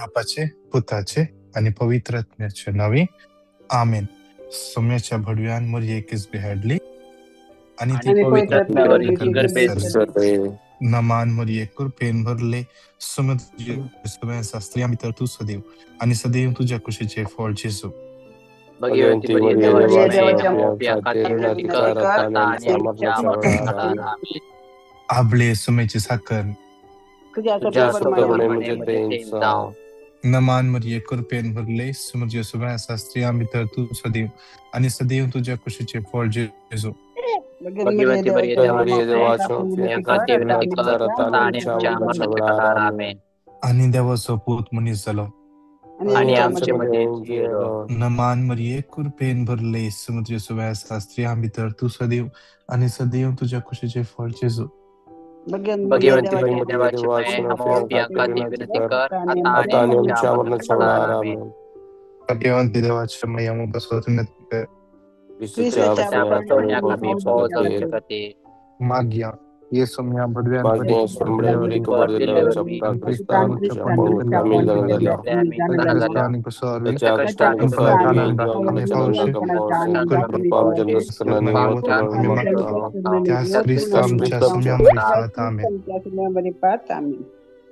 बापाचे, पुताचे आणि पवित्र आत्म्याचे नावे आमेन. सोम्याच्या भडव्यांवर एकच बिहाडली आणि ती पवित्र नमान एक पेन भरले शास्त्री आम्ही तर तू सदैव आणि सदैव तुझ्या कुशीचे फळ जेसू. भगवंती मरिया देवाच्या आबले सोम्याची साखर नमान मरिये पेन भरले समज शास्त्री आम्ही तर तू सदैव आणि सदैव तुझ्या कुशीचे फळ जेसू. भगवंती मरिया देवाच्या आणि देवाचा पूत मनीस झालो आणि आमच्यामध्ये नमान मरिये पेन भरले समुद्र शास्त्री आम्ही तर तू सदैव आणि सदैव तुझ्या खुशीचे फळ जेसू. भगवंती मरिया भगवंती देवाच्या मैया बसवून माग्या ये सोम्या भडव्यान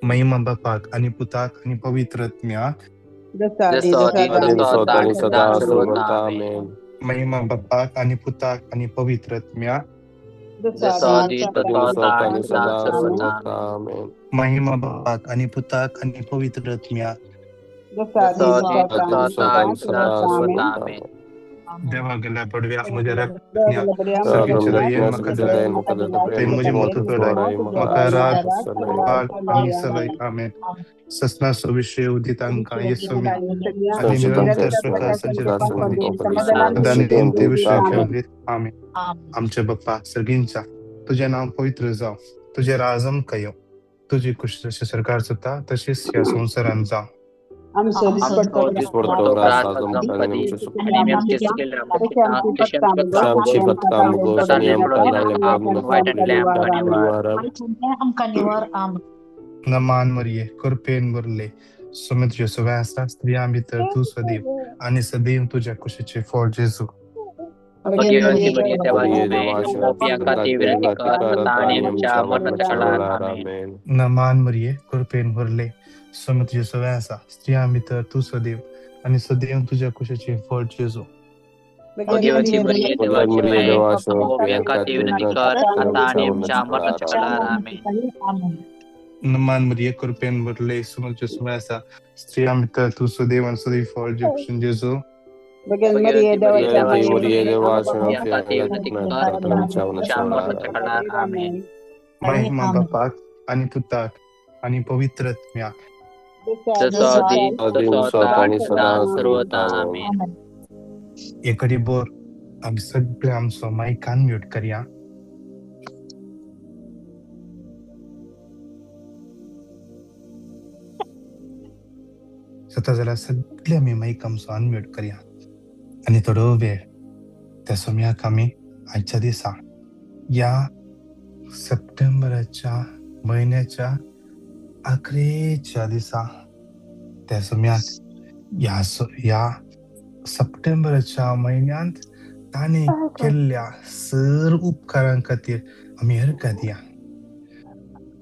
महिमा बापाक आणि पुताक आणि पवित्र आत्म्याक महिमा बापाक आणि पुताक आणि पवित्र आत्म्याक महिमा बापाक आणि पुताक आणि पवित्र आत्म्याक देवा गेल्या पडव्या म्हणजे मुझे मत आणि सलय आमेन. ससना विषय उदित अंका येसोमी आणि निरंतर प्रकाशाचे विषय खेळले आमेन. आमच्या बाप्पा सगळींचा तुझे नाव पवित्र जाव, तुझे राजम कयो, तुझी कुश जशी सरकार सत्ता तशीच या संसारान जाव. नमान मरिये कृपेन भरले समुद्र सुवासा स्त्री आम्ही तर तू सदैव आणि सदैव तुझ्या कुशीचे फळ जेसू. नमान मरिये कृपेन भरले समुद्र सुवासा स्त्री आम्ही तर तू सदैव आणि सदैव तुझ्या कुशीचे फळ जेसू. नमान मरिये कृपेन भरले समुद्र सुवासा स्त्री आम्ही तर तू सदैव आणि सदैव फळ जेसू. महिमा बापाक आणि पुताक आणि पवित्र आत्म्याक एकडे बोर आम्ही सगळे आमचं माईक अनम्यूट करूया. स्वतः जरा सगळे आम्ही माईक आमचं अनम्यूट करूया आणि थोडो वेळ त्या सोम्याक आम्ही आजच्या दिसा या सप्टेंबरच्या महिन्याच्या अखेरच्या दिसा त्या सोम्याक या सप्टेंबरच्या महिन्यात ताने केल्ल्या सर उपकारां खातीर आम्ही हरकत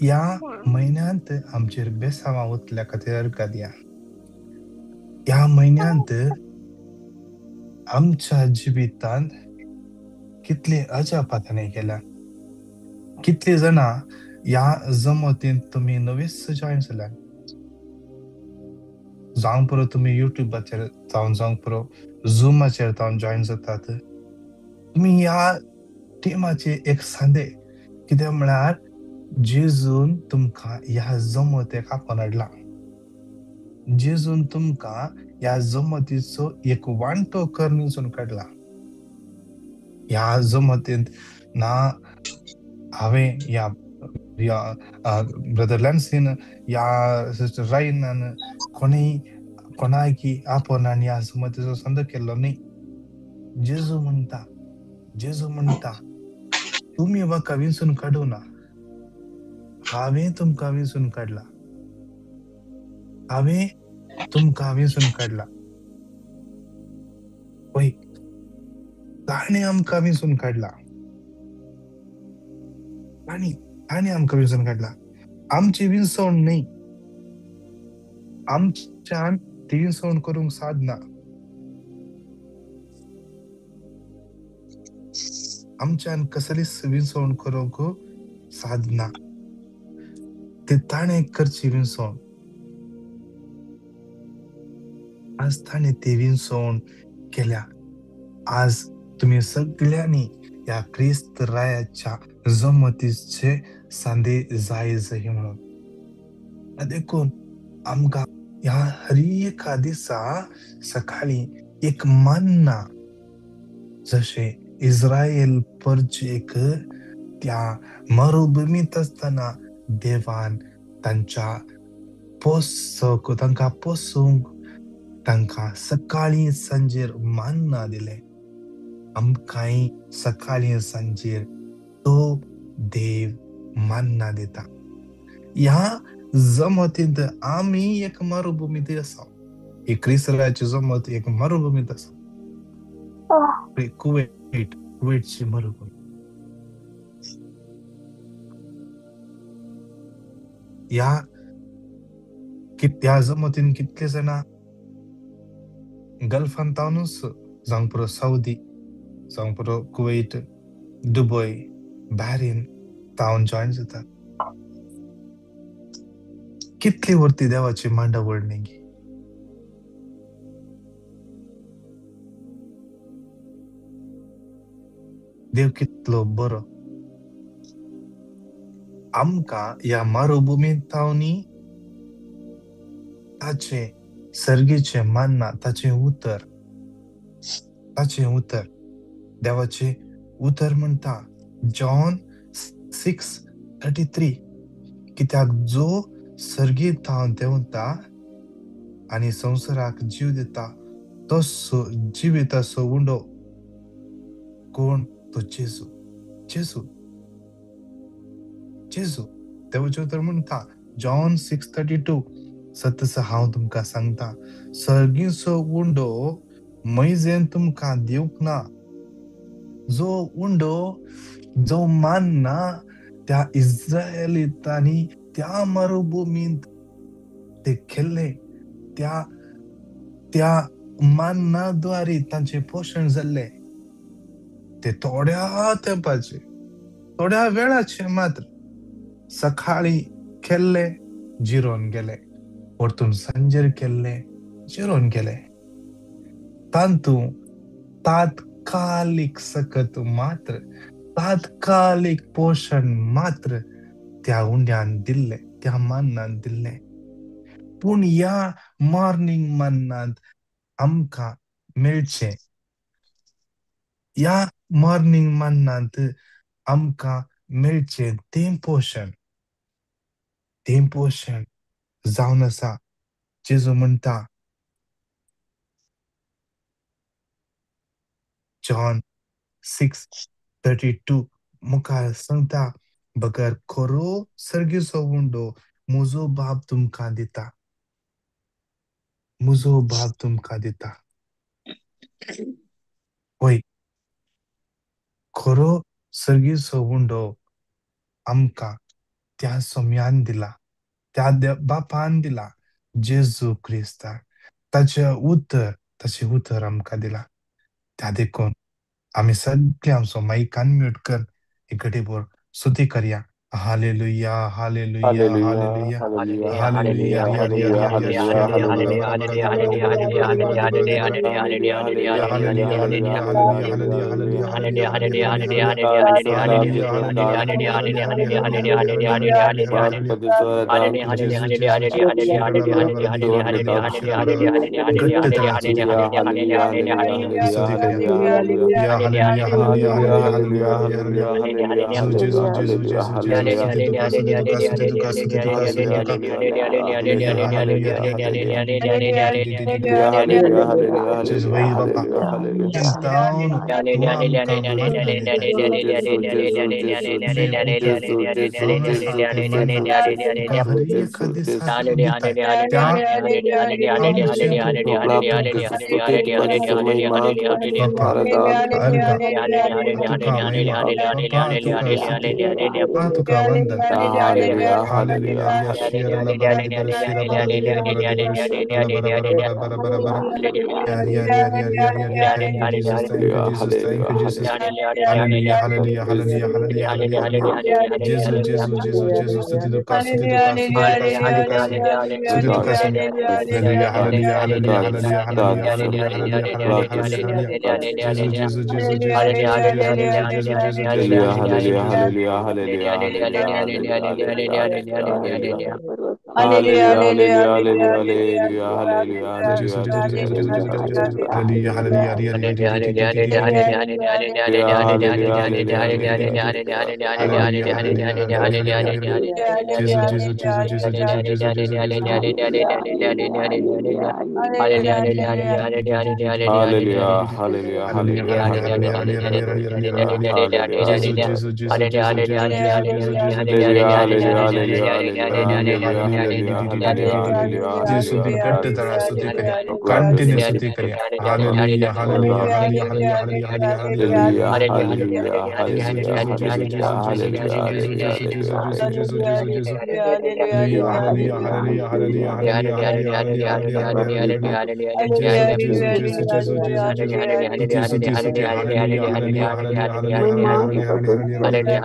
या महिन्यात आमचेर बेसावा वतल्या खातीर हरकत या महिन्यात आमच्या जिवितांत कितले अजापाताने केल्या. कितले जना या जमतीन तुम्ही नवेच जॉईन झाल्या. जावं पुरो तुम्ही युट्यूबाचेर जावं पुरो झूमाचेर जॉईन जातात. तुम्ही या टिमाचे एक सांदे कितें म्हळ्यार जेजून तुमकां ह्या जमतेक आपण हाडला. जेजून तुमकां ह्या जमतीचो एक वांटो करणीसून काडला. ह्या जमतींत ना हांवें या ब्रदर लॅन्सीन या सिस्टर राईनान कोणाकी आपण ह्या जमतीचो संद केल्लो न्ही. जेजू म्हणटा तुम्ही म्हाका विंचून काडू ना, हांवें तुमकां विंचून काडला. हांवें तुमका विंसून काढला. होय, ताणे आमका विंसून काढला. ताणे आमका विंसून काढला. आमची विंसवण नाही, आमच्यान ती विंसवण करूंक साधना. आमच्यान कसलीच विंसवण करूंक साधना. ते ताणे करची विंसवण. आज ताणे ते विंसवण केल्या. आज तुम्ही सगळ्यांनी या ख्रिस्त रायाच्या जमतीचे सांदे जायचंही म्हणून. देखून आमका या हर एका दिसा सकाळी एक मन्ना, जसे इस्रायल परजेक त्या मरुभूमीत असताना देवान तांच्या तांका पोसूंक तांका सकाळी सांजेर मन्ना दिले. आमकांय सकाळी सांजेर तो देव मन्ना दिता. ह्या जमतींत आम्ही एक मरुभूमीत असाव. ही ख्रिस्ताची जमत एक मरुभूमीत असाव. कुवेटची मरुभूमी. या जमतीन कितले जण गल्फांतावनूच जावंक पुरो सौदी, जावंक पुरो कुवेट, दुबय, बहरीन तावन जॉइन जातात. कितली वरती देवाची मांडा वडणेगी. देव कितलो बरो. आमका या मरुभूमीत तावनी ताचे सर्गीचे मन्ना, ताचे उतर देवाचे उतर म्हणता जॉन 6:33. कित्याक जो सर्गीत तावन देंवता आनी संवसाराक जीव दिता तो जिविताचो उंडो कोण? तो जेजू. देवाचे उतर म्हणता जॉन 6:32. सतस हांव तुमका सांगता, सर्गीचो उंडो मैजेन तुमका दिवंक ना. जो मन्ना त्या इस्रायलितांनी त्या मरुभूमीत ते खेळले, त्या मन्नाद्वारे तांचे पोषण जाल्ले. ते थोड्या तेंपाचे, थोड्या वेळाचे मात्र. सकाळी खेळले, जिरोन गेले. परतून सांजेर केल्ले, जिरोन गेले. तांतू तात्कालिक सकत मात्र, तात्कालिक पोषण मात्र त्या उंड्यान दिल्ले, त्या मन्नान दिल्ले. पूण या मॉर्निंग मन्नांत आमकां मेळचे, या मॉर्निंग मन्नांत आमकां मेळचे तें पोषण जावन आसा. जेजू म्हणटा जॉन 6:32 मुखार सांगता, बगर खरो सर्गीचो उंडो म्हजो बाब तुमकां दिता. होय, खरो सर्गीचो उंडो आमकां त्या सोम्यान दिला, त्या बापान दिला, जेजू क्रिस्ताक. ताचे उतर आमकां दिला. त्या देखून आमी सगळे आमचो माईकान म्यूट कर एक घडीभर स्तुती करया. Hallelujah, hallelujah, hallelujah, hallelujah, Jesus, वही बापा down तू आमका मरण देता जे उठा आमच्यासाठी मरना तुका हर एका दिसा तू दिताय त्या आमचे तू बघता बापा अलगा तुका महिमा बापा तुका स्तुती बापा तुका वंदन हालेलुया यशिरा ला bara di bara shira bara di bara bara di bara shira la bara bara bara bara bara bara yeah. Thank you Jesus, thank you Jesus, thank you Jesus. Hallelujah, hallelujah, hallelujah, hallelujah, hallelujah, hallelujah. Jesus, Jesus, Jesus, Jesus. Stuti duka, stuti duka, stuti duka, stuti duka, stuti duka, stuti. Hallelujah, hallelujah, hallelujah, hallelujah, hallelujah, hallelujah, hallelujah, hallelujah, hallelujah, hallelujah. Jesus, Jesus, Jesus, Jesus, Jesus, Jesus, Jesus, Jesus, Jesus, Jesus, Jesus, Jesus, Jesus. Jesus, Jesus, Jesus, Jesus, Jesus, Jesus, Jesus, Jesus. Hallelujah, hallelujah, hallelujah, hallelujah, hallelujah. Jesus, Jesus, Jesus, Jesus, Jesus, Jesus, Jesus, Jesus. Hallelujah, hallelujah, hallelujah, hallelujah, hallelujah, hallelujah, hallelujah. Jesus, Jesus, Jesus, Jesus, Jesus, Jesus, Jesus, Jesus, Jesus, Jesus, Jesus, Jesus, Jesus. Hallelujah, hallelujah, Jesus भी घट तरह स्तुति करिया continue स्तुति करिया hallelujah hallelujah hallelujah hallelujah hallelujah hallelujah hallelujah Jesus Jesus Jesus Jesus Jesus Jesus Jesus Jesus Jesus Jesus Jesus Jesus Hallelujah hallelujah hallelujah hallelujah hallelujah hallelujah hallelujah hallelujah hallelujah Jesus Jesus Jesus Jesus Jesus Jesus स्तुति स्तुति स्तुति hallelujah hallelujah hallelujah hallelujah hallelujah hallelujah hallelujah hallelujah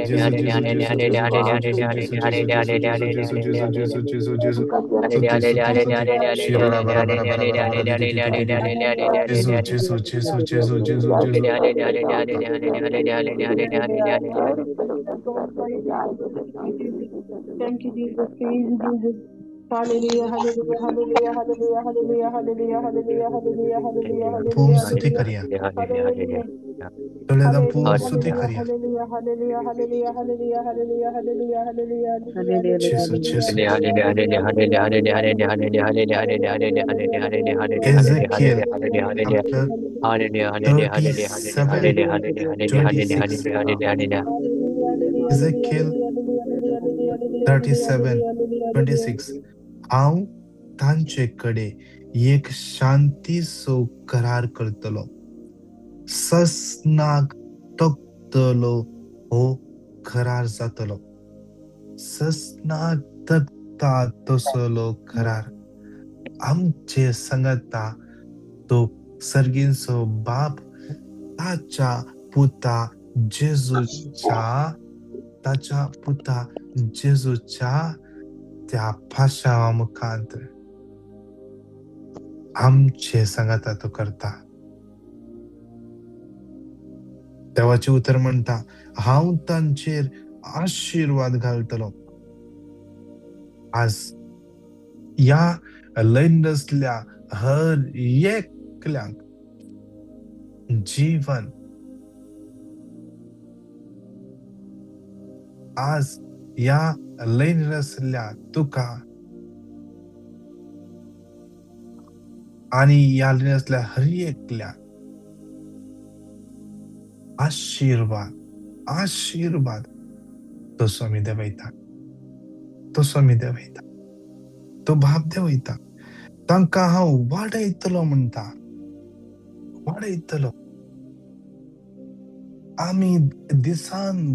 Jesus Jesus Jesus Jesus Jesus Jesus Jesus Jesus Jesus Jesus Jesus Jesus Jesus Jesus Suti, suti, suti. Shira bara bara bara bara bara di di di di di di di. Jesus, Jesus, Jesus, Jesus, Jesus, Jesus. Thank you, Jesus. Praise you, Jesus. Hallelujah, hallelujah, hallelujah, hallelujah, hallelujah, hallelujah, hallelujah, hallelujah, hallelujah, पूर्ण hallelujah, स्तुति करिया hallelujah. चले दम पूर्ण Hallelujah, स्तुति hallelujah, करिया hallelujah, hallelujah, hallelujah, hallelujah, hallelujah, hallelujah, hallelujah, Jesus, Jesus. hallelujah, Ezekiel chapter 37:26. Ezekiel 37:26. हांव तांचेकडे एक शांतीचो करार करतलो ससनाक तकतलो हो करार जातलो ससनाक तकता तसलो करार आमचे संगता तो सर्गींचो बाप ताच्या पुता जेजूच्या त्या भाषा मुखांतर आमचे संगता तो करता देवाचे उतर म्हणता हांव तांचेर आशीर्वाद घालतलो आज या लैन नसल्या हर एकल्यांक जीवन आज या लैन नसल्या तुका आणि या लैन नसल्या हर एकल्या आशीर्वाद तो स्वामी देवयता तो बाप देवयता तांकां हांव वाडयतलो म्हणटा आमी दिसान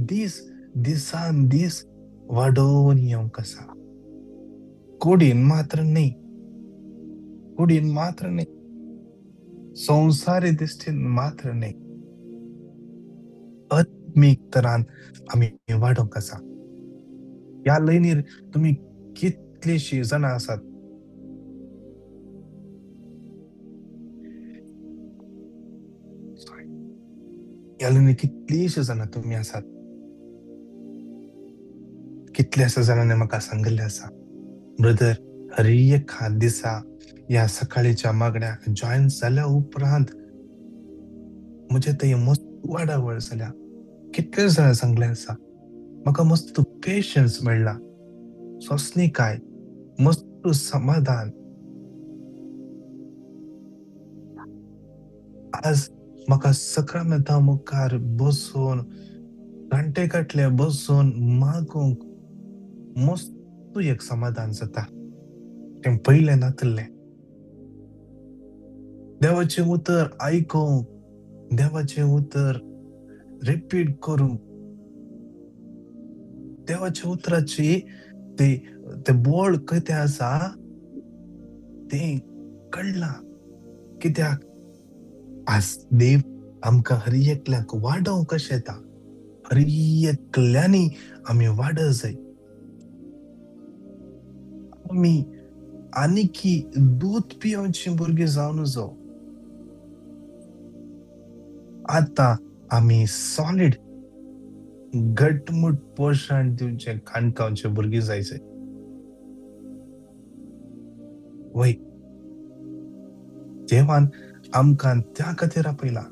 दीस वाडोवन येवंक आसा कुडीन मात्र न्ही संवसारी दृश्टीन मात्र न्ही आत्मीक तरान आमी वाडोवंक आसा ह्या लैनीर तुमी कितलीशीं जाणां आसात ह्या लैनीर कितलीशीं जाणां तुमी आसात कितल्याशा जाणांनी म्हाका सांगले आसा ब्रदर हर एका दिसा ह्या सकाळीच्या मागण्याक जॉइन जाल्या उपरांत म्हजे थंय मस्त वाडावळ जाल्या कितले जाणां सांगले आसा म्हाका मस्त पेशन्स मेळ्ळा, सोंसणीकाय, मस्त समाधान. आज म्हाका सक्रमेता मुखार बसून घंटे कटले बसून मागूंक मस्त एक समाधान जाता. तें पयलें नातलें. देवाचें उतर आयकूंक, देवाचें उतर रिपीट करूंक, देवाच्या उतराची ते बोळ कितें आसा तें कळना. कित्याक आज देव आमकां हर एकल्याक वाडोवंक कशें येता. हर एकल्यांनी आमी वाड जाय. आमी आनीकी दूध पिवची भुरगीं जावन जावं. आतां आमी सॉलिड घटमूट पोशण दिवचे खाणकावचे भुरगीं जायचे. वय देवान आमकां त्या खातीर आपयला.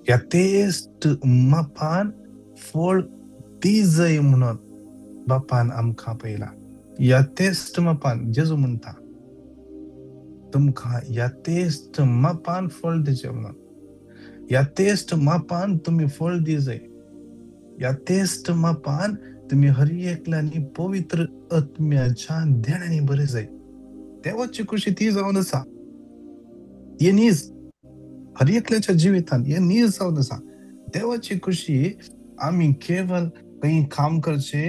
ह्या तेस्त मापान फळ दिजय म्हणून बापान आमकां आपयला. ह्या तेस्त मापान जेजू म्हणटा तुमकां ह्या तेस्त मापान फळ दिवचें म्हणून. ह्या तेस्त मापान तुमी फळ दिजय. ह्या तेस्त मापान तुमी हर एकल्यांनी पवित्र आत्म्याच्या ध्यानांनी बरे जाय. देवाची खुशी ती जावन आसा. हे न्हीज हर एकल्याच्या जिवितान हे न्हीज जावन आसा. देवाची खुशी आमी केवळ काही काम करचे,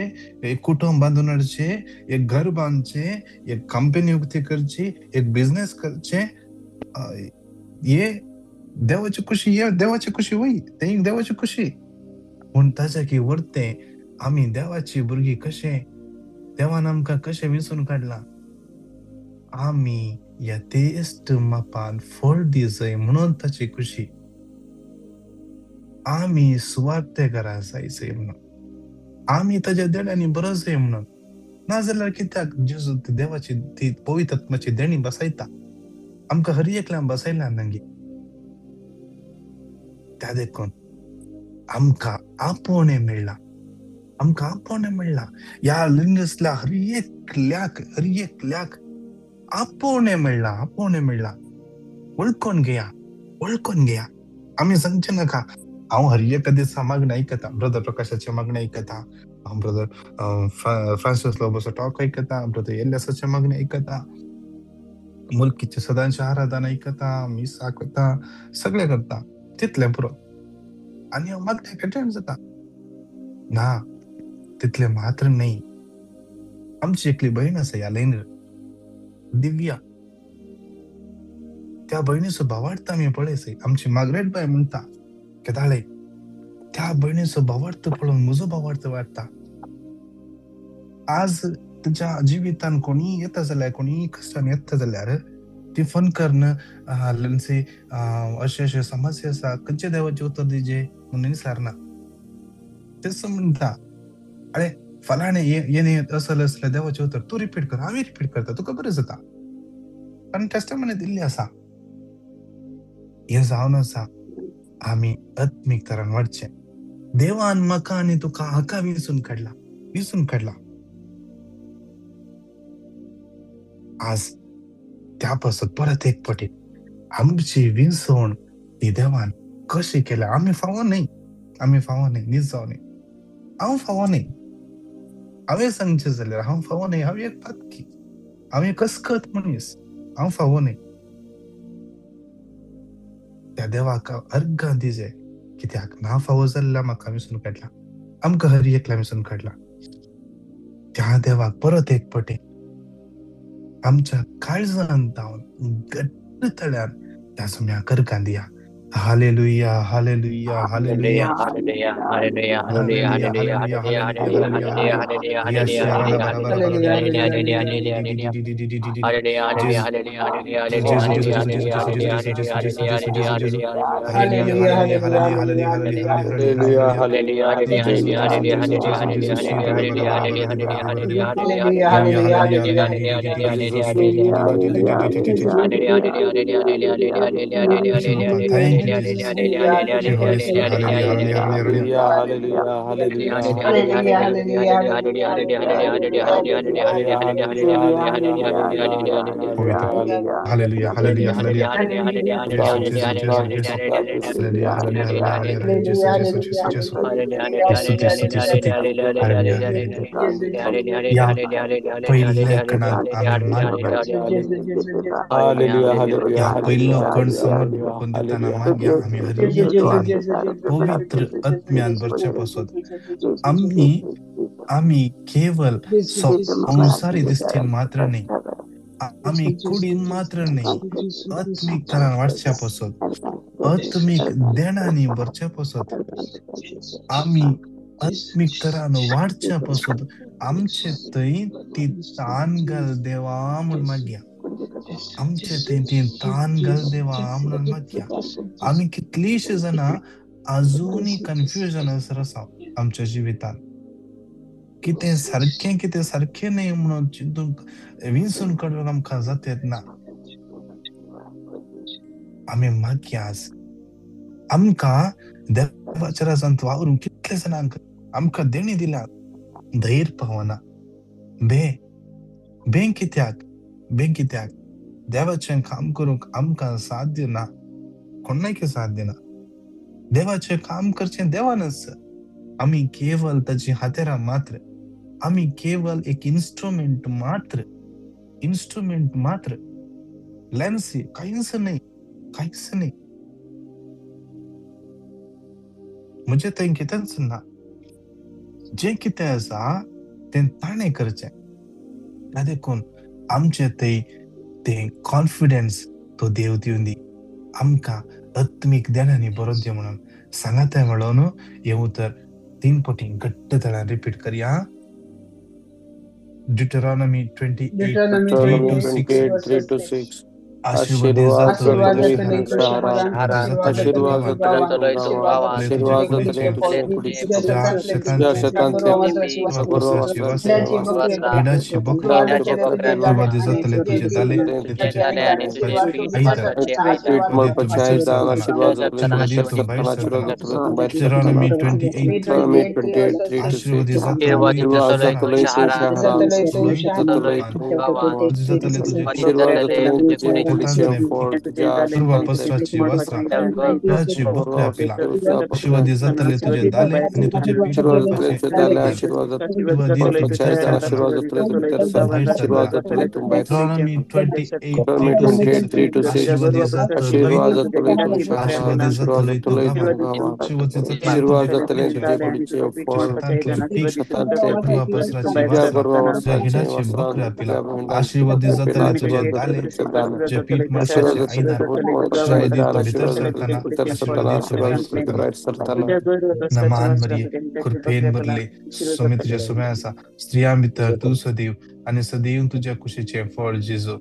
एक कुटुंब बांधून हाडचे, एक घर बांधचे, एक कंपनी उक्ती करची, एक बिझनेस करचे, हे देवाची खुशी. हे देवाची खुशी वय ते देवाची खुशी. पूण ताच्या की वर्ते आमी देवाची भुरगीं कशें, देवान आमकां कशें वेंचून काडला. आमी ह्या तेस्त मापान फळ दिजय म्हणून ताची खुशी. आमी सुवार्थेकारां जायचंय म्हणून. आमी ताच्या देण्यानी बरो जाय म्हणून. नाजाल्यार कित्याक जेजू देवाची ती पवित्र आत्म्याची देणी बसयता. आमकां हर एकल्यांक बसयला नंगी. त्या देखून आमकां आपोवणें मेळ्ळा. आमकां आपोवणें मेळ्ळा. ह्या लिंगसल्या हर एकल्याक आपोवणें मेळ्ळा. आपोवणें मेळ्ळा. वळखून घेया. आमी सांगचे नाका हांव हर एका दिसा मागणें आयकता. ब्रदर प्रकाशाचे मागणें आयकता, हांव ब्रदर फ्रांसिस लोबोचो टॉक आयकता, ब्रदर एलियासाचे मागणें आयकता, मुल्कीचे सदांचे आराधना आयकता, मिसा करता, सगळें करता. तितलें पुरो आनी हांव मागणें अटेंड जाता. ना, तितलें मात्र न्ही. आमची एकली भयण आसा ह्या लायनीर, दिव्या. त्या भयणीचो भावार्थ आमी पळयसय. आमची मार्गरेट बाय म्हणटा केदाळे त्या भयणीचो भावार्थ पळोवन म्हजो भावार्थ वाडटा. आज तुज्या जिवितान कोणी येता जाल्यार, कोणी कश्टान येता जाल्यार ती फोन करन लंचे अशे समस्या आसा, खंयचे देवाचे उतर दिजे म्हणून विचारना. तेच म्हणटा अरे फलाणे येणे असले असले देवाचे उतर तू रिपीट कर. हांव रिपीट करता, तुका बरें जाता. कारण टेस्टमनी दिल्ली आसा. हे जावन आसा आमी आत्मीक तरान वाडचें. देवान म्हाका आनी तुका हाका विंचून काडला. आज त्या पासून परत एक फावटी आमची विंचवण ती देवान कशी केल्या. आमी फावो न्ही, न्हीज जावं न्ही. हांव फावो न्ही. हांवें सांगचें जाल्यार हांव फावो न्ही. हांव एक पातकी, हांव एक अस्कत मनीस. हांव फावो न्ही. त्या देवाक अर्घां दिजे. कित्याक ना फावो जाल्ल्या म्हाका विंचून काडला. आमकां हर एकल्या विंचून काडला. त्या देवाक परत एक फावटी आमच्या काळजांत धांवन घट्ट तळ्यान त्या सुम्याक अर्घां दिया. Hallelujah, hallelujah, hallelujah, hallelujah, hallelujah, hallelujah, Thank Holy Spirit, hallelujah, hallelujah, hallelujah. Glory to God. Hallelujah, hallelujah, hallelujah. Jesus, Jesus, Jesus, Jesus. Hallelujah, hallelujah, hallelujah, hallelujah. Jesus, Jesus, Jesus, Jesus. स्तुति स्तुति स्तुति हालेलुया हालेलुया या पहिल्या कणात आम्ही माग्या या पहिलं कण समर्पण देताना माग्या आम्ही हरियातल्याने पवित्र आत्म्यान भरच्यापासून आम्ही आम्ही केवळ संसारी दृष्टीन मात्र नाही आम्ही कुडीन मात्र नाही आत्मिक तरान वाढच्यापासून आत्मिक देणानी भरच्यापासून आम्ही आत्मिक तरान वाढच्यापासून आमचे थंय ती तान घाल देवा म्हणून माग्या आमचे थंय ती तान घाल देवा म्हणून माग्या आम्ही कितलीशीं जाणां अजूनही कन्फ्युजन आसा आमच्या जिवितान कितें सारखें नाही म्हणून चिंतून विंसून काडून आमकां जातेत ना आमी मागया आज आमकां देवाच्या राजांत वावरूंक कितले जाणांक आमकां देणी दिल्या धैर्य पावना बे कित्याक देवाचें काम करूंक आमकां साध्य ना कोणाक साध्य ना देवाचें काम करचें देवानच आमी केवळ ताची हातेरां मात्र आमी केवळ एक इंस्ट्रुमेंट मात्र लेन्स कांयच नाही म्हणजे थंय कितेंच ना जे कितें आसा तें ताणें करचें त्या देखून आमचे थंय तें कॉन्फिडन्स तो देव दिवन दी आमकां आत्मीक देणांनी बरोवन दी म्हणून सांगात म्हणून हें उतर 3 पटी घट्ट तळान रिपीट करया Deuteronomy 28:3-6 आशीर्वादातले तुझे दाले तुझे Deuteronomy 28 पूर्वापसराची वस्त्रा राची बकऱ्या पिला आशीर्वादी जातले तुझे दाले आणि तुझे पीठ मालपाचे आशीर्वादी तुझे Deuteronomy 28:3-6 आशीर्वादी जातले आशीर्वादी जातले तू गावा आशीर्वादी जातले पूर्वापसराची वस्त्रा हिडाची बकऱ्या पिला आशीर्वादी जातले तुझे दाले तुझे पीठ मालपाचे आईदार आशीर्वादी तो भीतर सरताना आशीर्वादी तो भायर सरताना नमान मरिये कृपेन भरले स्वामी तुझ्या सुम्या आसा स्त्रियां भितर तू सदैव आणि सदैव तुझ्या कुशीचे फळ जेजू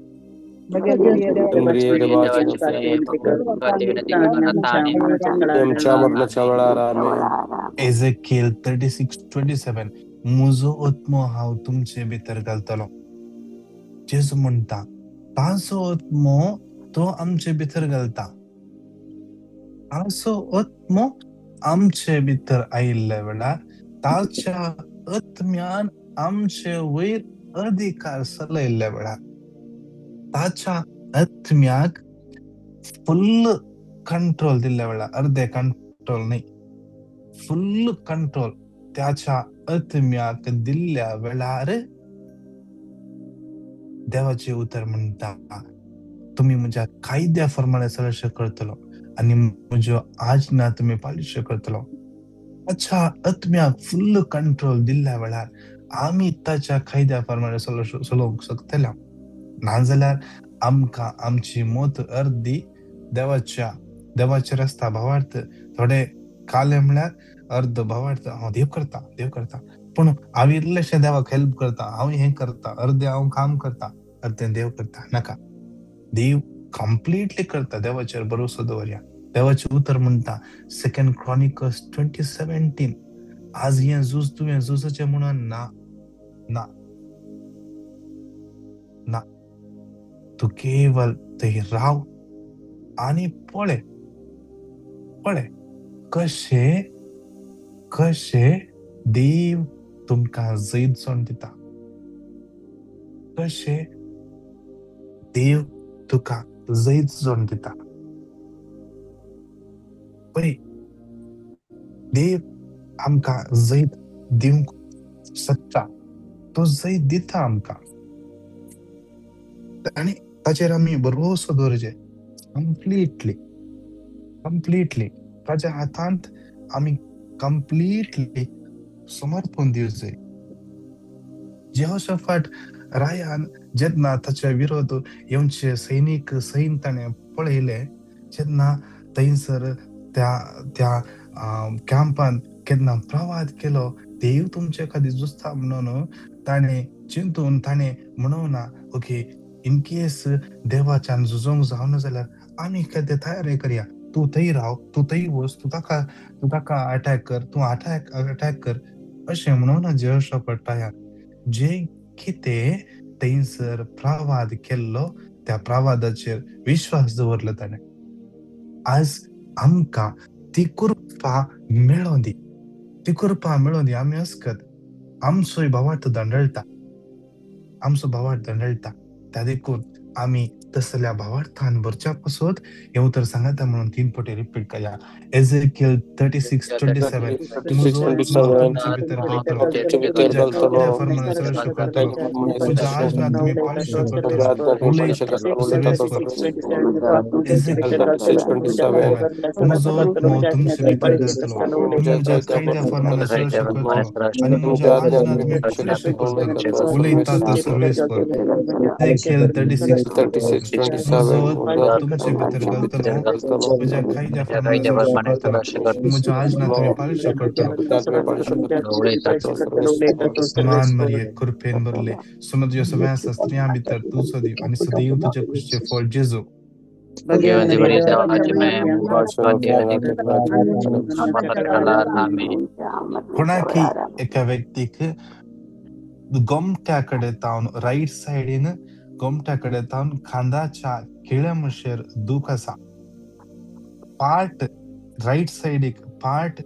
एझेकिएल 36:27 मुजो आत्मो हांव तुमचे भितर घालतलो जेजू म्हणटा ताचो आत्मो तो आमचे भितर घालता ताचो आत्मो आमचे भितर आयिल्ल्या वेळार ताच्या आत्म्यान आमचे वयर अधिकार चलयल्ल्या वेळार ताच्या आत्म्याक फुल्ल कंट्रोल दिल्ल्या वेळार अर्धे कंट्रोल नाही फुल्ल कंट्रोल त्याच्या आत्म्याक दिल्ल्या वेळार देवाचे उतर म्हणता तुम्ही म्हज्या कायद्या प्रमाणे सगळें करतलो आणि म्हज्यो आज्ञा तुम्ही पाळीश्यो करतलो ताच्या आत्म्याक फुल्ल कंट्रोल दिल्ल्या वेळार आमी ताच्या कायद्या प्रमाणे चलोवंक शकतले नाजाल्यार आमकां आमची मोत अर्दी देवाच्या रस्ता भावार्थ थोडे काले म्हळ्यार अर्ध भावार्थ हांव देव करता पूण हांव इल्लेशें देवाक हेल्प करता हांव हें करता अर्दे हांव काम करता अर्दें देव करता नाका देव कंप्लीटली करता देवाचेर भरोसो दवरया देवाचे उतर म्हणटा 2 Chronicles 20:17 आज हें झूज तुवें झुजचें म्हणून ना तू केवळ थंय राव आणि पळय पळय कशे कशे देव तुमकां जैत जोड दिता, कशे देव तुका जैत जोड दिता. पळय देव आमकां जैत दिवंक शकता, तो जैत दिता आमकां आनी ताचेर आमी भरवोसो दवरचे कंप्लीटली कंप्लीटली ताच्या हातांत आमी कंप्लीटली समर्पण दिवचे. जेहोशाफाट रायान जेन्ना ताच्या विरोध येवचे सैन ताणें पळयले, जेन्ना थंयसर त्या कॅम्पान केन्ना प्रवाद केलो, देव तुमचे खातीर झुजता म्हणून ताणें चिंतून ताणें म्हणूना ओके इन केस देवाच्यान झुजोंक जावना जाल्यार आमी केदें तयारी करया, तूं थंय राव, तूं थंय वच, तूं ताका अटॅक कर, तूं अटॅक कर अशें म्हणून जेहोशाफाट रायान जे कितें थंयसर प्रवाद केल्लो त्या प्रवादाचेर विश्वास दवरलो ताणें. आज आमकां ती कृपा मेळों दी, ती कृपा मेळों दी. आमी अस्कत आमचोय भावार्थ दंडळटा त्या देखून आमी तसल्या भावार्थान भरच्या पासत हे उतर सांगाता म्हणून 3 फावटी रिपीट करया. एझेकिएल 36:27 मुजो तुमचे भितर घालतलो, तुज्या खंयच्या फर्माना सर्वेस्वर करतलो, तुज्या आज्ञा तुमी पाळीश्यो करतलो, उलयता सर्वेस्वर. एझेकिएल मुजो तुमचे भितर घालतलो, मुज्या खंयच्या फर्माना सर्वेस्वर करतलो आनी मुज्या आज्ञा तुमी पाळीश्यो करतलो, उलयता तो सर्वेस्वर. एझेकिएल 36:27 मुजो तुमचे भितर घालतलो, तुज्या खंयच्या फर्माना सर्वेस्वर करतलो, मुज्या आज्ञा तुमी पाळीश्यो करतलो. मान मरिये कृपेन भरले समज सगळ्या स्त्रियां भितर तू सदैव आणि सदैव तुझ्या खुशीचे फळ जेजू. कोणाकी एका व्यक्तीक गोमट्याकडे तावन राईट सायडीन गोमट्याकडे तावन खांदाच्या खिळ्या मुशेर दूख आसा, पार्ट राईट सायडीक पार्ट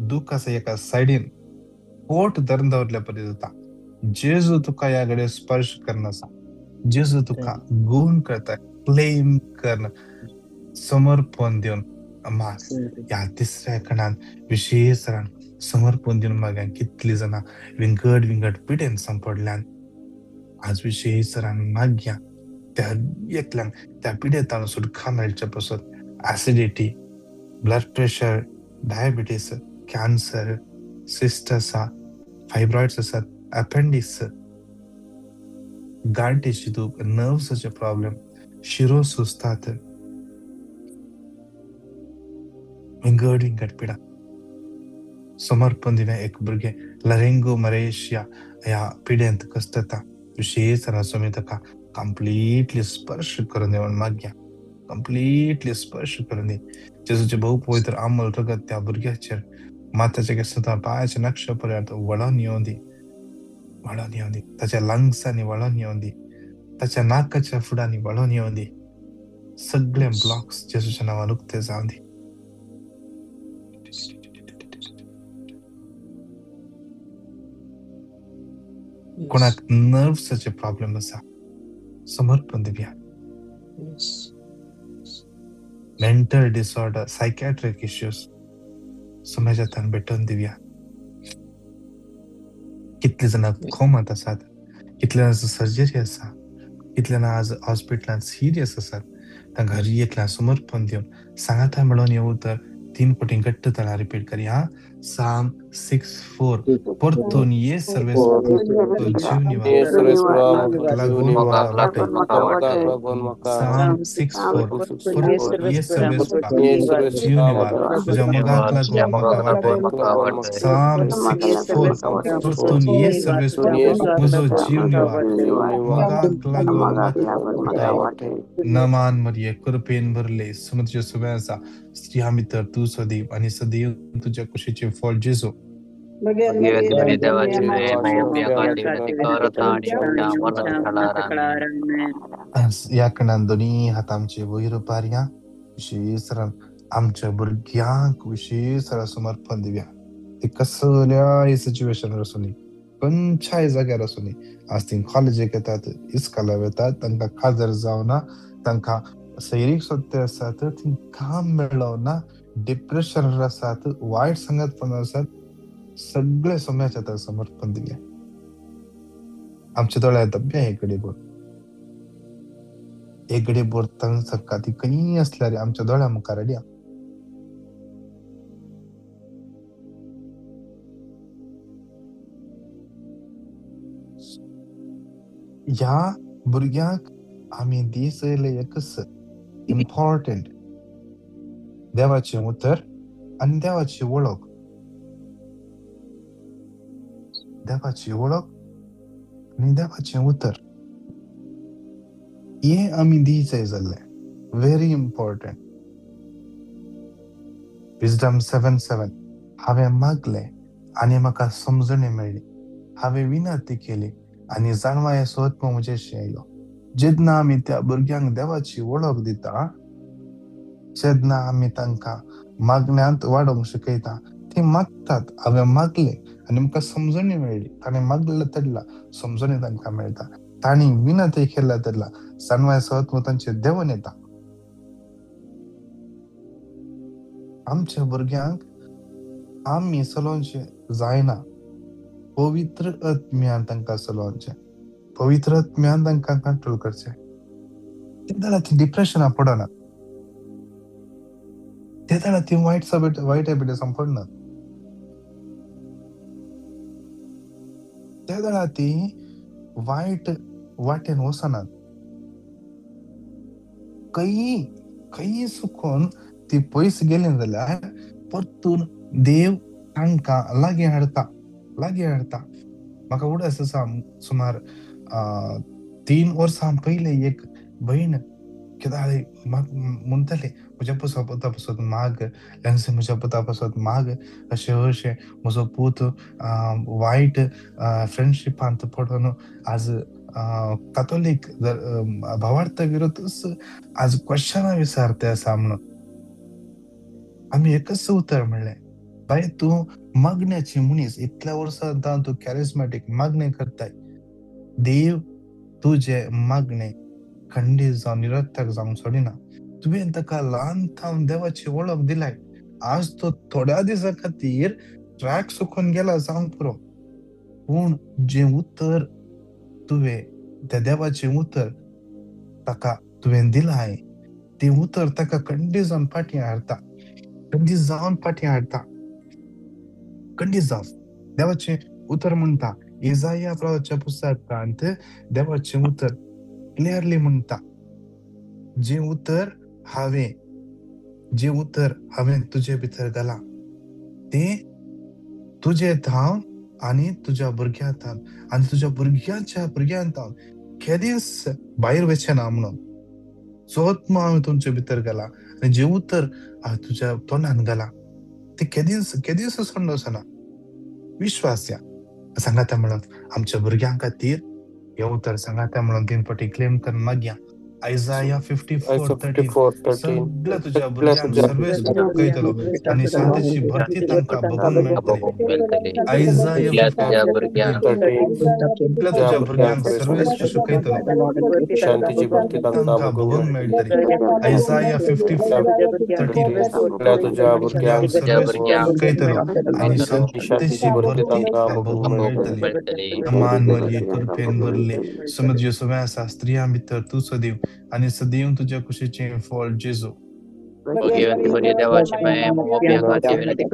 दूख आसा एका सायडीन, पोट धरून दवरल्या परी जाता. जेजू तुका ह्या घडये स्पर्श करनासा, जेजू तुका गुण करता, क्लेम करन समर्पण दिवन मार. ह्या तिसऱ्या खणान विशेषरान समर्पण दिवन मागया. कितली जाणां विंगड पिडेन सांपडल्यान आज विशेषरान मागया त्या एकल्यांक त्या पिडेतान सुटका मेळच्या पासत. Acidity, blood pressure, diabetes, cancer, cyst आसा, फायब्रॉइड्स आसात, अपेंडिक्स, गांठीची दूख, नर्व्साचे प्रॉब्लेम, शिरो सुस्तात, विंगड पिडा समर्पण दिव्या. एक भुरगे लरेंगो मरेशिया ह्या पिड्यांत कसता विशेष रासोमी ताका कंप्लीटली स्पर्श करून देवन मागया, कंप्लीटली स्पर्श करून दी. जेजूचे भोव पवित्र अमल रगत त्या भुरग्याचेर माताच्या केसां पायाच्या नक्षा पर्यंत वळोन येवं दी, ताच्या लंग्सांनी वळोन येवं दी, ताच्या नाकाच्या फुडांनी वळोन येवं दी. सगळे ब्लॉक्स जेजूच्या नांवान उक्ते जावं दी. कोणाक नर्व्साचे प्रॉब्लेम आसा समर्पण दिव्या. मेंटल डिसऑर्डर, सायकॅट्रिक इश्यूज समाजांत भेटून दिव्या. कितले जाणां कोमात आसात, कितले जाणां सर्जरी आसा, कितले जाणां आज हॉस्पिटलांत सिरियस आसात, तांकां घरी एकल्या समर्पण दिवन सांगाता मेळोन येवं तर 3 फावटी घट्ट ताळा रिपीट करया. साम 6:4 परतून ये सर्वेस्वर तो जीव निवास लागून वाटय. साम 6:4 परतून ये सर्वेस्वर जीव निवास तुझ्या मोगाक लागून म्हाका वाटय. साम 6:4 परतून ये सर्वेस्वर म्हजो जीव निवास मोगाक लागून म्हाका वाटय. नमान मरिये कृपेन भरले समज सगळ्या आसा स्त्रियां भितर तू सदैव आणि सदैव तुझ्या कुशीचे फळ जेजू. या कणान दोन्ही हातांचे वयर पारया विशेषरान आमच्या भुरग्यांक विशेष समर्पण दिवया. ते कसल्याय सिच्युएशन आसूनी, खंयच्याय जाग्यार आसूनी, आज ती कॉलेजीक येतात, इस्कॉलाक येतात, तांकां काजर जावना, तांकां सैरीक सोदते आसात, थंय काम मेळना, डिप्रेशनार आसात, वायट संगतपण आसात, सगळे सोम्याच्या आतां समर्पण दिवया. आमच्या दोळ्यार दब्या एक घडी बोर तांकां ती खंयी आसल्यार आमच्या दोळ्या मुखार हाडया. ह्या भुरग्यांक आमी दिसयले एकच इम्पॉर्टंट देवाचें उतर आनी देवाची वळख. देवाची वळख आनी देवाचें उतर हें आमी दिवचें जाल्लें. Very important. विजडम 7:7 हांवें मागलें आनी म्हाका समजणी मेळ्ळी. हांवें विनंती केली आनी जाणवाये सोदप म्हजेशी आयलो. जेन्ना आमी त्या भुरग्यांक देवाची वळख दिता, जेन्ना आमी तांकां मागण्यांत वाडोवंक शिकयता, तीं मागतात. हांवें मागलें आनी म्हाका समजणी मेळ्ळी. ताणें मागलें तेडला समजणी तांकां मेळटा. तांणी विनंती केल्या तेडला जाणवाये सोदप तांचें देंवन येता. आमच्या भुरग्यांक आमी चलोवचें जायना, पवित्र आत्म्यान तांकां चलोवचें, पवित्र आत्म्यान तांकां कंट्रोल करचें. त्या वेळार ती डिप्रेशनां पडनात, त्या वेळार ती वायट हॅबिट्सां पडनात, त्या वेळार ती वायट वाटेन वचनात. खंयी चुकोन ती पयस गेलीं जाल्यार परतून देव तांकां लागीं हाडटा. म्हाका उगडास आसा, सुमार 3 वर्सां पयलीं एक भयण केदाळी म्हणटाली, म्हज्या पुता पासत माग, लेन्से म्हज्या पुता पासत माग, अशें म्हजो पूत वायट फ्रेंडशिपांत पडून आज कातोलीक भावार्थ विरोधच आज क्वेश्चनां विचारता आसा म्हणून. आमी एकच उतर म्हणलें, बाय तूं मागण्याची मनीस, इतल्या वर्सां तूं कॅरिझमॅटीक मागणें करताय, देव तुजे मागणें खंडीत जावन निरर्थक जावंक सोडिना. तुवें ताका ल्हानथावन देवाची वळख दिलाय. आज तो थोड्या दिसां खातीर ट्रॅक चुकोन गेला जावंक पुरो, पूण जें उतर तुवें, त्या देवाचें उतर ताका तुवें दिलाय, तें उतर ताका खंडीत जावन फाटीं हाडटा. खंडीत जावन देवाचें उतर म्हणटा, इसाया प्रवाच्या पुस्तकांत देवाचें उतर क्लियरली म्हणटा, जें उतर हांवें तुजे भितर घाला, तें तुजे धांवन आनी तुज्या भुरग्यांतान आनी तुज्या भुरग्यांच्या भुरग्यांतान केदींच भायर वचना म्हणून. जो आत्मो हांवें तुमचे भितर घाला आनी जें उतर हांवें तुज्या तोंडान घाला, तें केदींच सोडून वचना. विश्वास या सांगाता म्हणून आमच्या भुरग्यां खातीर हें उतर सांगाता म्हणून 3 फावटी क्लेम करून मागया. आयझाया 54:13 सगळ्या तुज्या भुरग्यांक सर्वेस कळयतलो आनी शांतीची भरती तांकां बगूंक मेळटली. आयझाया 54:13 सगळ्या तुज्या भुरग्यांक सर्वेस कळयतलो, शांतीची भरती तांकां बगूंक मेळटली. आयझाया 54:13 सगळ्या तुझ्या भुरग्यांक सर्वेस कळयतलो आनी शांतीची भरती तांकां तांकां बगूंक मेळटली. अमानुएल कृपेन भरले समज सगळ्या आसा स्त्रियां भितर तूं सदैव आनी सदैव तुज्या कुशीचें फळ जेजू. भगवंत बरी देवाची माये मोप्या खाती विनंती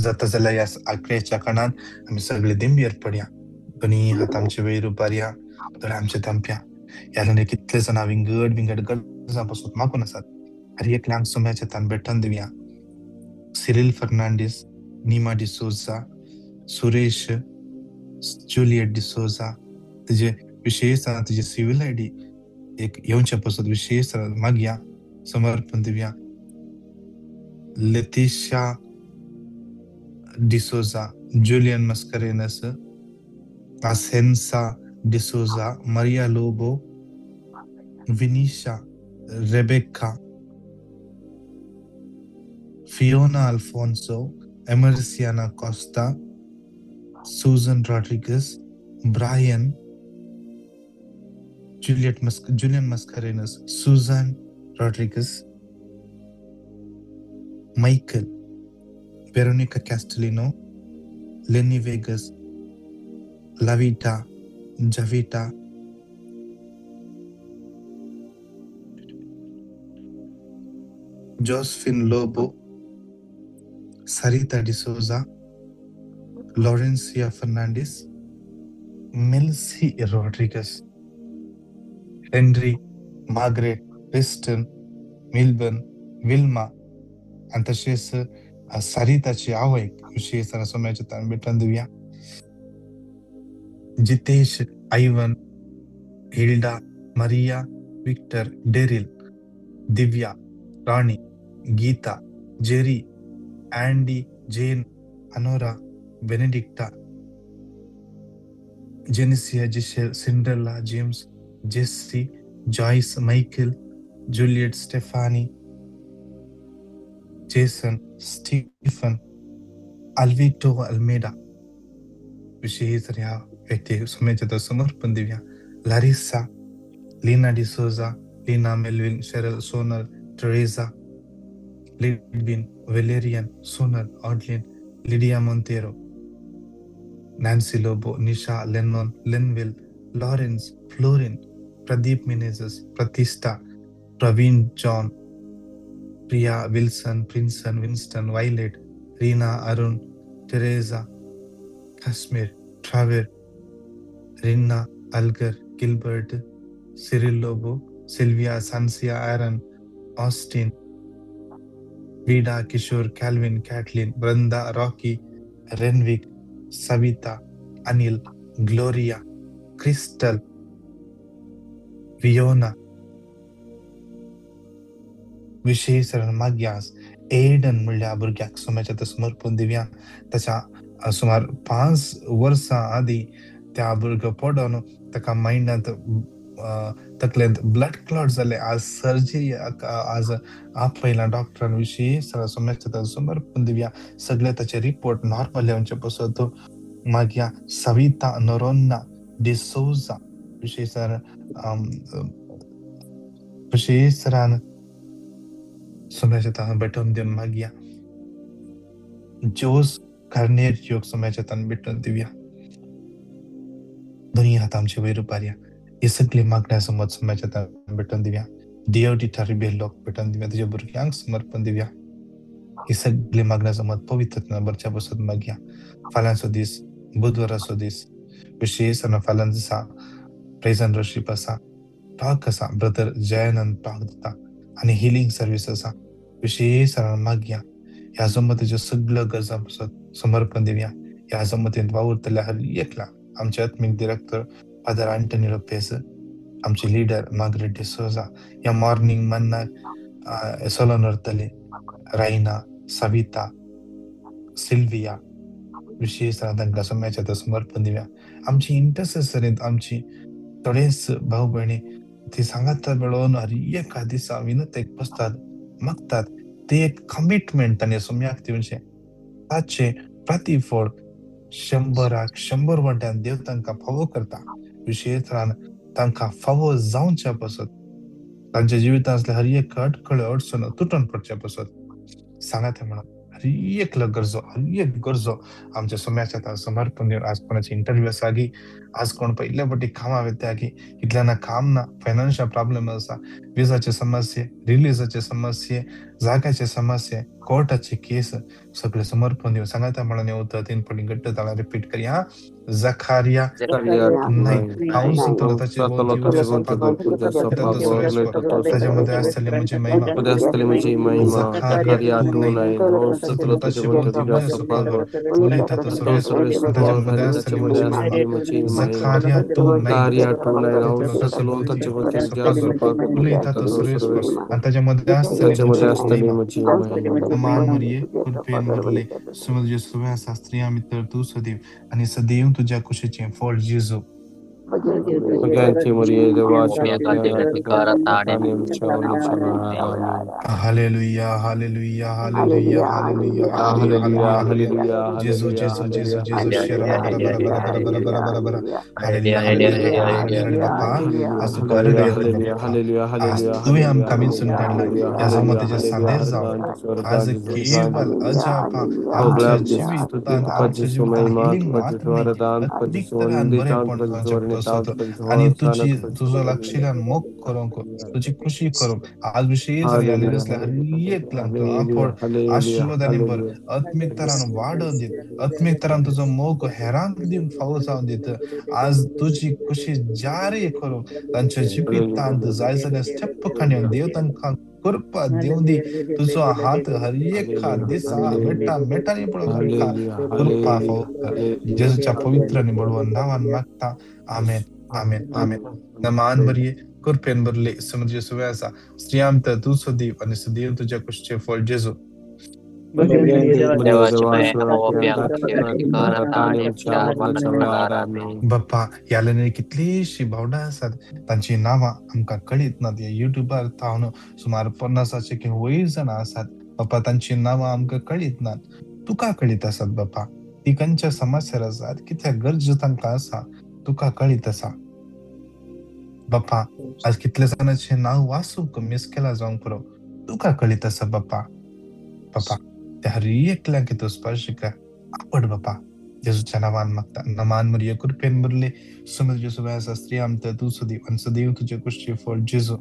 जाता जाल्यार ह्या आख्रेच्या काळान आमी सगळे दिंबीर पडया, दोनी हात आमचे वयर उबारया, दोळे आमचे धांपया. ह्या कितले जाणां विंगड गरजां पासून मागून आसात. हर एकल्यांक सुम्याच्या तान भेटन दिवया. सिरिल फर्नांडीस, नीमा डिसोजा, सुरेश, जुलियट डिसोजा, तेजे विशेष तेजे सिव्हिल आयडी एक येवच्या पासून विशेष मागया, समर्पण दिवया. लेतिशा डिसोजा, जुलियन मस्करेनस, आसेन्सा D'Souza, Maria Lobo, Vinisha, Rebecca, Fiona Alfonso, Emerciana Costa, Susan Rodriguez, Brian, Julian Mascarenas, Susan Rodriguez, Michael, Veronica Castellino, Lenny Vegas, Lavita, Javita, Josephine Lobo, Sarita D'Souza, Laurencia Fernandez, Melcy Rodriguez, Henry, Margaret, Kristen, Milburn, Wilma आणि तसेच सरिताची आवक विषयी सोम्याच्या तान भेटून देऊया. Jitesh, Ivan, Hilda, Maria, Victor, Daryl, Divya, Rani, Geeta, Jerry, Andy, Jane, Anora, Benedicta, जेनिसिया, Giselle, Cinderella, James, Jessie, Joyce, Michael, Juliet, Stephanie, Jason, Stephen, Alvito Almeida विषयी तर ह्या व्यक्ती सोम्याच्या समर्पण देऊया. Larissa, Leena D'Souza, Leena Melvin, Cheryl, Sonal, Teresa, Lidwin, Valerian, Sonal, ऑडलिन, Lydia Monteiro, Nancy Lobo, Nisha, Lennon, Lenvil, Lawrence, Florin, Pradeep Menezes, Pratishtha, Praveen, John, Priya, Wilson, Prinson, Winston, Violet, Reena, Arun, Teresa, Casimir, ट्रावेर, रिन्ना, अलगर, गिलबर्ट, सिरिल लोबो, सिल्विया, सांसिया, Aaron, Austin, Vida, Kishore, Calvin, Caitlin, Vrinda, Rocky, Renwick, Savita, Anil, Gloria, Crystal, Viona विषयी सरण माग्यास Aiden म्हणल्या भुरग्याक सोम्याच्या समर्पण दिव्या. त्याच्या सुमार 5 वर्सां आधी त्या भुरग पडून ताका माइंडांत तकलेंत ब्लड क्लॉट जाले. आज सर्जरी आज आपयला डॉक्टरान विषयी सोम्याच्या समर्पण दिव्या. सगळे ताचे रिपोर्ट नॉर्मल येवचे पसत मागया. सविता नोरोन्ना डिसोजा विषयी सरान सोम्याच्या भेटून देऊन मागया. जोस कार्नेर योग सोम्याच्या तान भेटून दिव्या. दोन्ही हात आमचे वैर उपार्या. हे सगळे मागण्या समज सोम्याच्या तान भेटून दिव्या. डिओडिटा रिबेल लोक भेटून दिव्या. तुझ्या भुरग्यांक समर्पण दिव्या. हे सगळे मागण्या समज पवित्र बरच्या बसत मागया. फाल्यांचो दीस बुधवाराचो दीस विशेष फाल्यां दिसा प्रेज अँड वर्शिप आसा. टॉक आसा. ब्रदर जयानंद टॉक दिता आणि हिलिंग सर्विस आसा. विशेष मागया. ह्या जमतीच्या सगळ्या गरजा बसत समर्पण दिव्या. ह्या जमतीत वावरतल्या हर एकला आमचे आत्मिक डिरेक्टर फादर अँटनी लोपेस, आमचे लीडर मार्गरेट डिसोजा, या मॉर्निंग मन्ना सोलोन वर्तले, रायना, सविता, सिल्विया विशेष तांकां सोम्याच्या समर्पण दिव्या. आमची इंटरसेसर आहेत आमची थोडेच भाऊ बहिणी ते सांगता बेळोन हर एका दिसा विनतेक बसतात मागतात. ते एक कमिटमेंट आणि सोम्याक दिवचे ताचे प्रतिफळ 100 वट्यान देव तांकां फावो करता. विशेष तांकां फावो जावच्या पसत तांच्या जिवितांत असले हर एक अडखळ अडचण तुटून पडच्या पसत सांगात म्हणून हर एक गरजो आमच्या सोम्याच्या समर्पण. आज कोणाची इंटरव्ह्यू आसा की आज कोण पहिल्या पटी कामां वेत्या की इतल्यांना काम ना, फायनान्शियल प्रॉब्लेम आसा, विजाचे समस्ये, रिलीजाचे समस्ये, जाग्याचे समस्ये, कोर्टाचे केस सगळे समर्पण देऊ सांगाता म्हणून येवता. 3 पटी गट्ट ताळा रिपीट करूया. जखारिया नाही हाऊन संतोलताचे त्याच्यामध्ये असलेली म्हणजे महिमा जखारिया तू नाही संतोलताचे Zakaria tu आणि त्याच्यामध्ये शास्त्री आम्ही तर तू सदैव आणि सदैव तुझ्या कुशीचे फळ जिजो Bagianti Maria de Vacho, Hallelujah, hallelujah, hallelujah, hallelujah, hallelujah, Hallelujah, hallelujah. hallelujah, Jesus, hallelujah, Jesus, Jesus, hallelujah, Jesus, shira bara bara bara bara bara bara bara bara. Hallelujah, hallelujah, hallelujah, hallelujah, hallelujah, Papa. hallelujah, As du började hallelujah, det, hallelujah, Papa. hallelujah, As hallelujah, du am hallelujah, kamin hallelujah, sunkanla. hallelujah, या hallelujah, समतीच्या hallelujah, संदेश जाऊ. हरदान आज स्वरदान केवळ अजाप आमच्या जीवितात आमच्या जीवितात healing मात्र नाही अधिक तऱ्हान बरेपण तुझ्या बसवत आणि तुझं लक्षला मोग करून तुझी खुशी करून आज विशेष यालेल्या हर एक लागतो आपण आशीर्वादाने बर आत्मिक तरान वाढ देत आत्मिक तरान तुझं मोग हैरान देऊन फावो जाऊन देत आज तुझी खुशी जारी करून त्यांच्या जीवितात जायचं स्टेप खाण्यान देव तांकां कृपा देऊन दी तुझो हात हर एक खा दिसा मेटा मेटाने पडून खा कृपा फावो जेजूच्या पवित्र आणि बळवंत नावान मागता आमेन आमेन आमेन नमान बरिये कृपेन बरले समुद्र सुव्यासा श्रीयाम तू सुदीव आणि सुदीव तुझ्या कुशचे फळ जेजू बाप्पा याला कितलीशी भावना असतात तांची नावां आमकां कळीत नात युट्यूबार थावन सुमार 50 कि वयर जण असतात बाप्पा तांची नावां आमकां कळीत नात तुका कळीत असत बाप्पा ती खंयच्या समस्यार आसात कित्या गरज तांकां आसा तुका कळीत आसा बाप्पा आज कितले जणांचे नाव वाचूंक मिस केला जावंक पुरो तुका कळीत आसा बाप्पा बाप्पा त्या हर एकल्याक तू स्पर्श कर आवड बाप्पा जेजूच्या नावान मागता नमान मरिया कृपेन बरले समुद्र सुव्यासा स्त्री आमता तू सुदीव आणि सदैव तुझे कुशचे फळ जेजू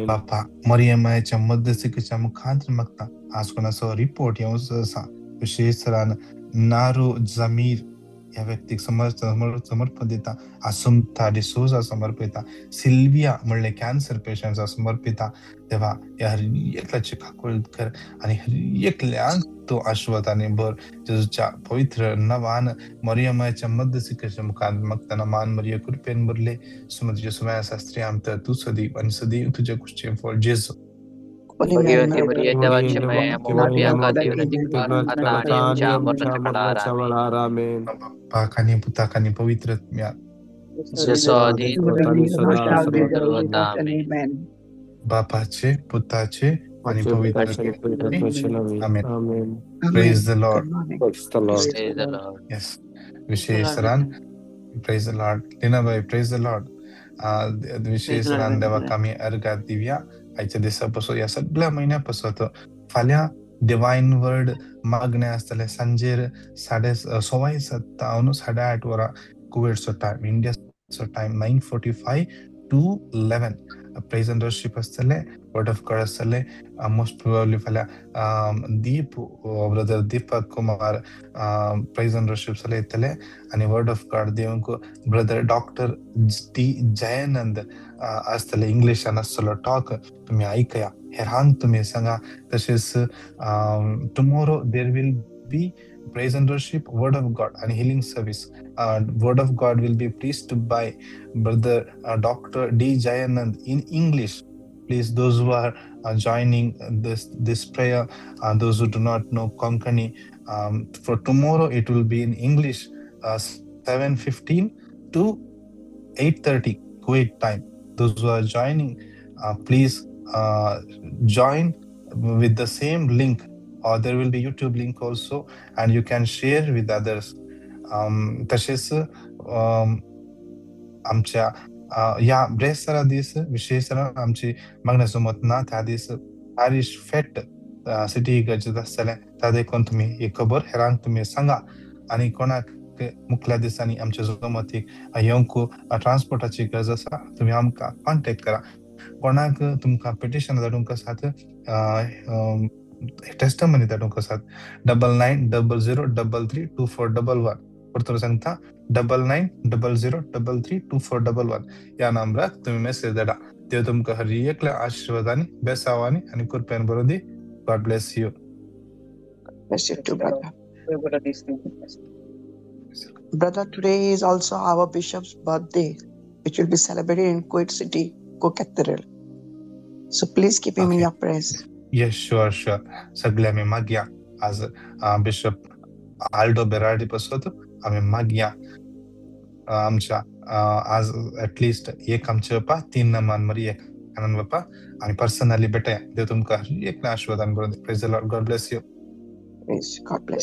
बाप्पा मरियमाच्या मध्यस्थीच्या मुखांतर मागता आज कोणाचो रिपोर्ट येवंचो आसा विशेष तरान नारू जमीर या व्यक्तीक समर्पण दिता असुमता डिसोजा समर्पिता सिल्विया म्हणले कॅन्सर पेशंट्स समर्पिता तेव्हा या हर एकल्याची काकूळ कर आणि हर एकल्यांक तो आशीर्वादाने भर जेजूच्या पवित्र नवान मरियमाच्या मध्यस्थीच्या मुखांत मागताना मान मरिया कृपेन भरले समुद्र सुव्यासा स्त्री आमता तू सदैव आणि सदैव तुझ्या कुशचे फळ जेजू पाकानी पुताकानी पवित्र बापाचे पुताचे आणि पवित्र amen praise the lord yes विशेष रान प्रेज द लॉर्ड लीनाबाई प्रेज द लॉर्ड विशेष रान देवा कामी अर्घात दिव्या आयच्या दिसापासून या सगळ्या महिन्यापासून फाल्यां डिवाइन वर्ड मागणे आसतले सांजेर 7:15 8:30 वरां कुवेटचो टाइम इंडियाचो time 9:45 to 11 praise and worship आसतले वर्ड ऑफ गॉड आसतले मोस्ट प्रोबेबली फाल्यां Deep brother Deepak Kumar praise and worship सले येतले आणि वर्ड ऑफ गॉड दिवंक ब्रदर डॉक्टर टी जयानंद आसतले इंग्लिशान आसतलो टॉक तुम्ही ऐकया हेरांक तुम्ही सांगा तसेच tomorrow there will be praise and worship word of god and healing service word of god will be preached by brother dr d jayanand in english please those who are joining this prayer those who do not know konkani for tomorrow it will be in english 7:15 to 8:30 Kuwait time those who are joining please join with the same link or there will be YouTube link also and you can share with others तसेच आमच्या या ब्रेसरा दीस विशेष आमची मागण्याचो मत ना त्या दीस parish फेट city गरजेत आसतले त्या देखून तुम्ही ही खबर हेरांक तुम्ही सांगा आणि कोणाक मुखल्या दिसांनी आमच्या जमतीक येवंक ट्रान्सपोर्टाची गरज आसा तुम्ही आमकां कॉन्टॅक्ट करा कोणाक तुमकां पिटिशन धाडूंक आसात टेस्टमनी धाडूंक आसात 9900332411 परतून सांगता 9900332411 या नंबराक तुम्ही मेसेज धाडा देव तुमकां हर एकल्या आशीर्वादांनी बेसावांनी आणि कृपेन बरोवन दी God bless you Bless you too, brother. Brother, today is also our bishop's birthday, which will be celebrated in Kuwait City, Co-Cathedral. So please keep him in your prayers. Yes, sure. सगळ्या मी मागया आज bishop Aldo Berardi पासत आम्ही मागया आमच्या आज at least एक आमचे बाप्पा 3 नमान मरी एक आनंद बाप्पा आम्ही पर्सनली भेटाया देव तुमका एक आशीर्वाद करून praise the Lord God bless you God bless.